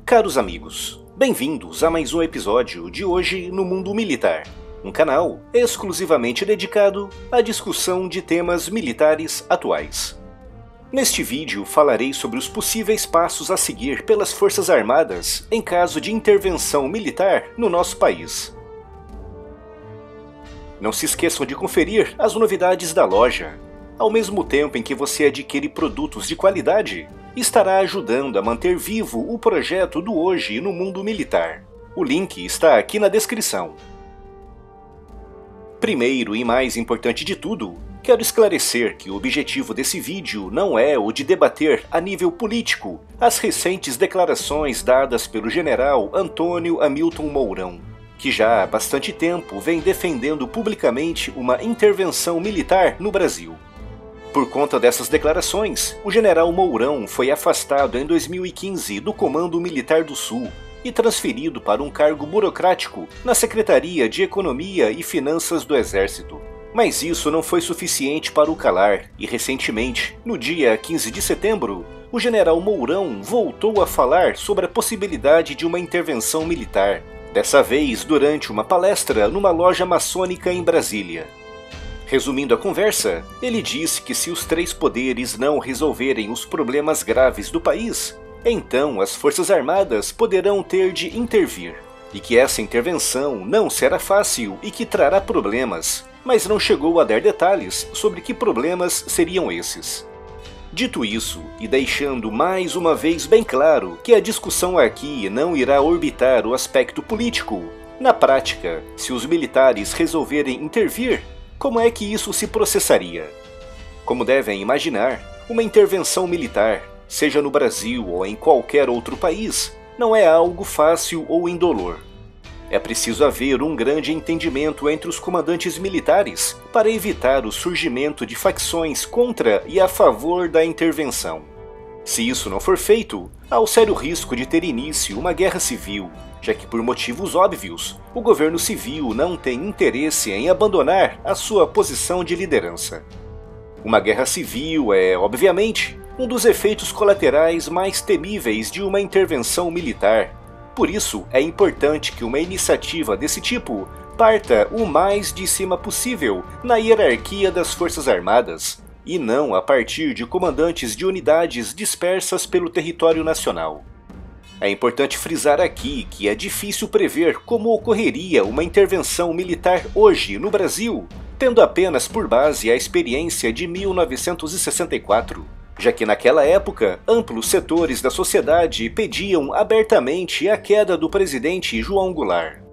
Caros amigos, bem-vindos a mais um episódio de Hoje no Mundo Militar, um canal exclusivamente dedicado à discussão de temas militares atuais. Neste vídeo falarei sobre os possíveis passos a seguir pelas Forças Armadas em caso de intervenção militar no nosso país. Não se esqueçam de conferir as novidades da loja. Ao mesmo tempo em que você adquire produtos de qualidade, estará ajudando a manter vivo o projeto do Hoje no Mundo Militar. O link está aqui na descrição. Primeiro e mais importante de tudo, quero esclarecer que o objetivo desse vídeo não é o de debater a nível político as recentes declarações dadas pelo general Antônio Hamilton Mourão, que já há bastante tempo vem defendendo publicamente uma intervenção militar no Brasil. Por conta dessas declarações, o general Mourão foi afastado em 2015 do Comando Militar do Sul e transferido para um cargo burocrático na Secretaria de Economia e Finanças do Exército. Mas isso não foi suficiente para o calar e, recentemente, no dia 15 de setembro, o general Mourão voltou a falar sobre a possibilidade de uma intervenção militar, dessa vez durante uma palestra numa loja maçônica em Brasília. Resumindo a conversa, ele disse que se os três poderes não resolverem os problemas graves do país, então as Forças Armadas poderão ter de intervir, e que essa intervenção não será fácil e que trará problemas, mas não chegou a dar detalhes sobre que problemas seriam esses. Dito isso, e deixando mais uma vez bem claro que a discussão aqui não irá orbitar o aspecto político, na prática, se os militares resolverem intervir, como é que isso se processaria? Como devem imaginar, uma intervenção militar, seja no Brasil ou em qualquer outro país, não é algo fácil ou indolor. É preciso haver um grande entendimento entre os comandantes militares para evitar o surgimento de facções contra e a favor da intervenção. Se isso não for feito, há o sério risco de ter início uma guerra civil, já que por motivos óbvios, o governo civil não tem interesse em abandonar a sua posição de liderança. Uma guerra civil é, obviamente, um dos efeitos colaterais mais temíveis de uma intervenção militar. Por isso, é importante que uma iniciativa desse tipo parta o mais de cima possível na hierarquia das Forças Armadas, e não a partir de comandantes de unidades dispersas pelo território nacional. É importante frisar aqui que é difícil prever como ocorreria uma intervenção militar hoje no Brasil, tendo apenas por base a experiência de 1964, já que naquela época amplos setores da sociedade pediam abertamente a queda do presidente João Goulart.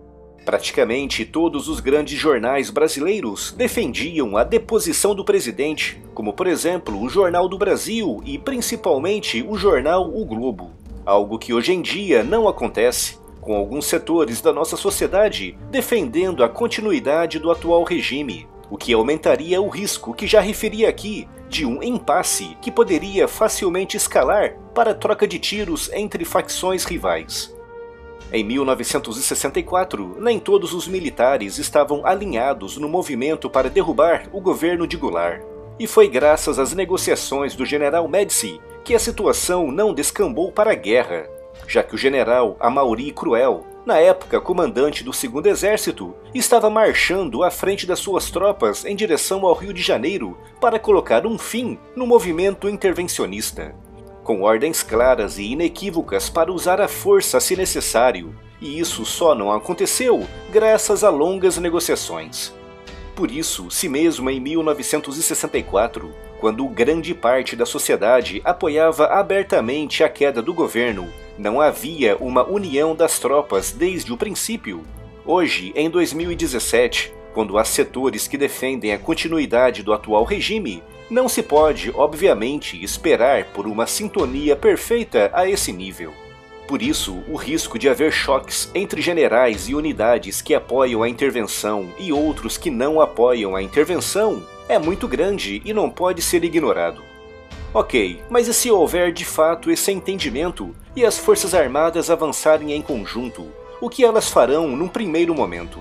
Praticamente todos os grandes jornais brasileiros defendiam a deposição do presidente, como por exemplo o Jornal do Brasil e principalmente o jornal O Globo. Algo que hoje em dia não acontece, com alguns setores da nossa sociedade defendendo a continuidade do atual regime, o que aumentaria o risco que já referi aqui de um impasse que poderia facilmente escalar para a troca de tiros entre facções rivais. Em 1964, nem todos os militares estavam alinhados no movimento para derrubar o governo de Goulart, e foi graças às negociações do general Médici que a situação não descambou para a guerra, já que o general Amaury Cruel, na época comandante do 2º Exército, estava marchando à frente das suas tropas em direção ao Rio de Janeiro para colocar um fim no movimento intervencionista, com ordens claras e inequívocas para usar a força se necessário, e isso só não aconteceu graças a longas negociações. Por isso, se mesmo em 1964, quando grande parte da sociedade apoiava abertamente a queda do governo, não havia uma união das tropas desde o princípio, hoje, em 2017, quando há setores que defendem a continuidade do atual regime, não se pode, obviamente, esperar por uma sintonia perfeita a esse nível. Por isso, o risco de haver choques entre generais e unidades que apoiam a intervenção e outros que não apoiam a intervenção é muito grande e não pode ser ignorado. Ok, mas e se houver de fato esse entendimento e as Forças Armadas avançarem em conjunto, o que elas farão num primeiro momento?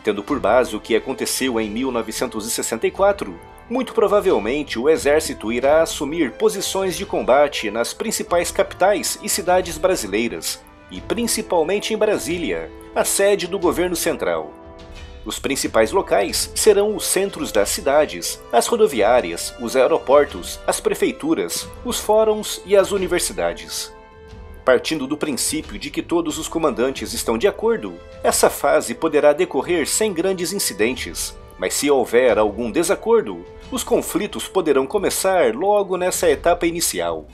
Tendo por base o que aconteceu em 1964, muito provavelmente o exército irá assumir posições de combate nas principais capitais e cidades brasileiras, e principalmente em Brasília, a sede do governo central. Os principais locais serão os centros das cidades, as rodoviárias, os aeroportos, as prefeituras, os fóruns e as universidades. Partindo do princípio de que todos os comandantes estão de acordo, essa fase poderá decorrer sem grandes incidentes, mas se houver algum desacordo, os conflitos poderão começar logo nessa etapa inicial.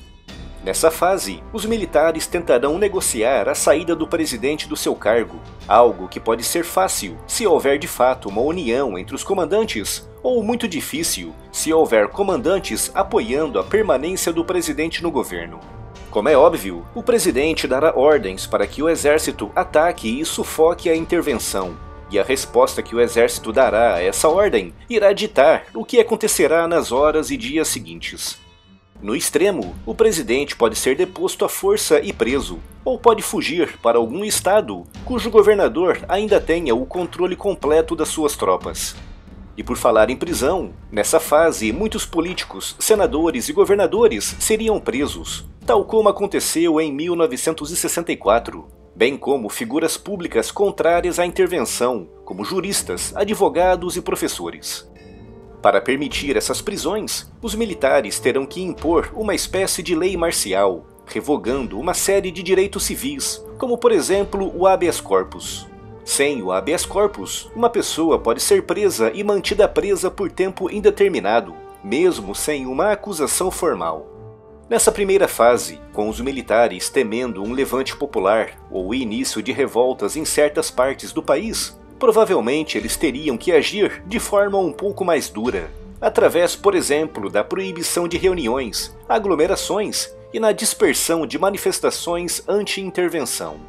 Nessa fase, os militares tentarão negociar a saída do presidente do seu cargo, algo que pode ser fácil se houver de fato uma união entre os comandantes, ou muito difícil se houver comandantes apoiando a permanência do presidente no governo. Como é óbvio, o presidente dará ordens para que o exército ataque e sufoque a intervenção, e a resposta que o exército dará a essa ordem irá ditar o que acontecerá nas horas e dias seguintes. No extremo, o presidente pode ser deposto à força e preso, ou pode fugir para algum estado cujo governador ainda tenha o controle completo das suas tropas. E por falar em prisão, nessa fase muitos políticos, senadores e governadores seriam presos, tal como aconteceu em 1964, bem como figuras públicas contrárias à intervenção, como juristas, advogados e professores. Para permitir essas prisões, os militares terão que impor uma espécie de lei marcial, revogando uma série de direitos civis, como por exemplo o habeas corpus. Sem o habeas corpus, uma pessoa pode ser presa e mantida presa por tempo indeterminado, mesmo sem uma acusação formal. Nessa primeira fase, com os militares temendo um levante popular ou o início de revoltas em certas partes do país, provavelmente eles teriam que agir de forma um pouco mais dura, através, por exemplo, da proibição de reuniões, aglomerações e na dispersão de manifestações anti-intervenção.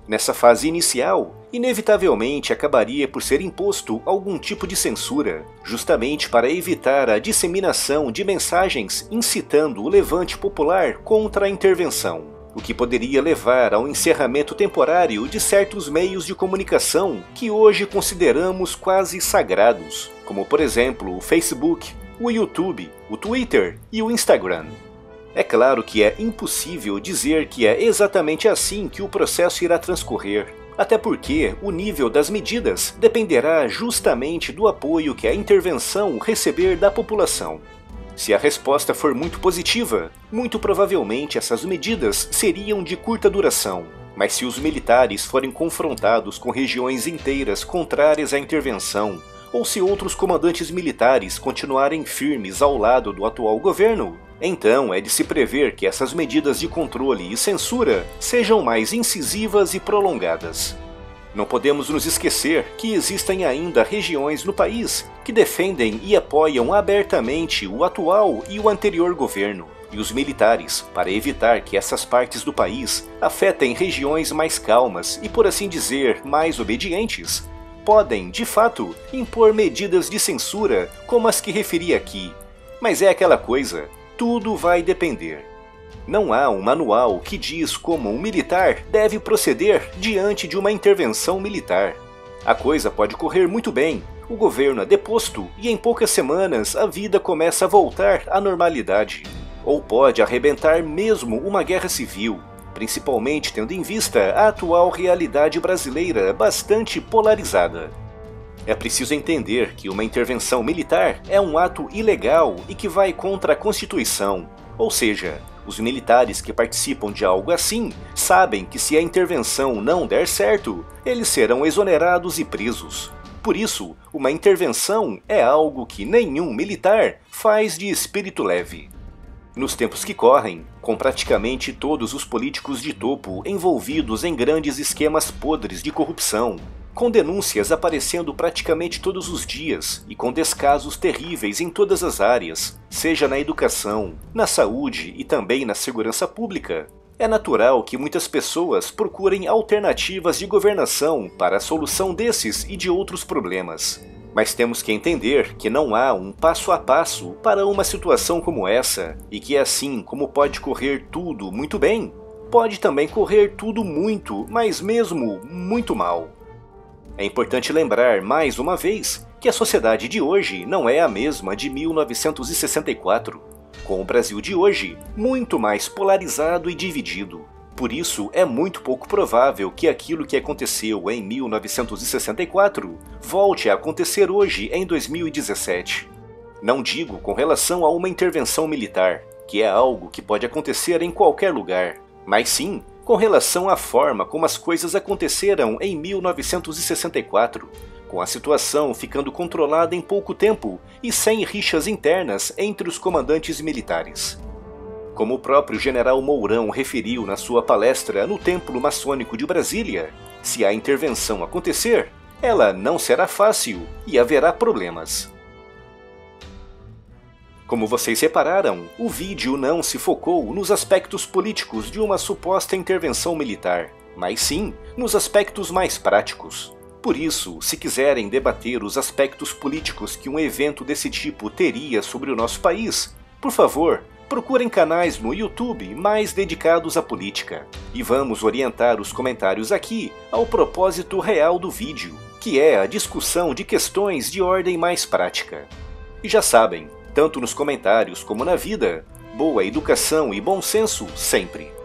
Nessa fase inicial, inevitavelmente acabaria por ser imposto algum tipo de censura, justamente para evitar a disseminação de mensagens incitando o levante popular contra a intervenção, o que poderia levar ao encerramento temporário de certos meios de comunicação que hoje consideramos quase sagrados, como por exemplo o Facebook, o YouTube, o Twitter e o Instagram. É claro que é impossível dizer que é exatamente assim que o processo irá transcorrer, até porque o nível das medidas dependerá justamente do apoio que a intervenção receber da população. Se a resposta for muito positiva, muito provavelmente essas medidas seriam de curta duração, mas se os militares forem confrontados com regiões inteiras contrárias à intervenção, ou se outros comandantes militares continuarem firmes ao lado do atual governo, então é de se prever que essas medidas de controle e censura sejam mais incisivas e prolongadas. Não podemos nos esquecer que existem ainda regiões no país que defendem e apoiam abertamente o atual e o anterior governo, e os militares, para evitar que essas partes do país afetem regiões mais calmas e, por assim dizer, mais obedientes, podem, de fato, impor medidas de censura como as que referi aqui. Mas é aquela coisa, tudo vai depender. Não há um manual que diz como um militar deve proceder diante de uma intervenção militar. A coisa pode correr muito bem, o governo é deposto e em poucas semanas a vida começa a voltar à normalidade. Ou pode arrebentar mesmo uma guerra civil, principalmente tendo em vista a atual realidade brasileira bastante polarizada. É preciso entender que uma intervenção militar é um ato ilegal e que vai contra a Constituição, ou seja, os militares que participam de algo assim sabem que se a intervenção não der certo, eles serão exonerados e presos. Por isso, uma intervenção é algo que nenhum militar faz de espírito leve. Nos tempos que correm, com praticamente todos os políticos de topo envolvidos em grandes esquemas podres de corrupção, com denúncias aparecendo praticamente todos os dias e com descasos terríveis em todas as áreas, seja na educação, na saúde e também na segurança pública, é natural que muitas pessoas procurem alternativas de governação para a solução desses e de outros problemas. Mas temos que entender que não há um passo a passo para uma situação como essa, e que assim como pode correr tudo muito bem, pode também correr tudo muito, mas mesmo muito mal. É importante lembrar, mais uma vez, que a sociedade de hoje não é a mesma de 1964, com o Brasil de hoje muito mais polarizado e dividido. Por isso, é muito pouco provável que aquilo que aconteceu em 1964 volte a acontecer hoje em 2017. Não digo com relação a uma intervenção militar, que é algo que pode acontecer em qualquer lugar, mas sim com relação à forma como as coisas aconteceram em 1964, com a situação ficando controlada em pouco tempo e sem rixas internas entre os comandantes militares. Como o próprio general Mourão referiu na sua palestra no Templo Maçônico de Brasília, se a intervenção acontecer, ela não será fácil e haverá problemas. Como vocês repararam, o vídeo não se focou nos aspectos políticos de uma suposta intervenção militar, mas sim nos aspectos mais práticos. Por isso, se quiserem debater os aspectos políticos que um evento desse tipo teria sobre o nosso país, por favor, procurem canais no YouTube mais dedicados à política. E vamos orientar os comentários aqui ao propósito real do vídeo, que é a discussão de questões de ordem mais prática. E já sabem, tanto nos comentários como na vida, boa educação e bom senso sempre!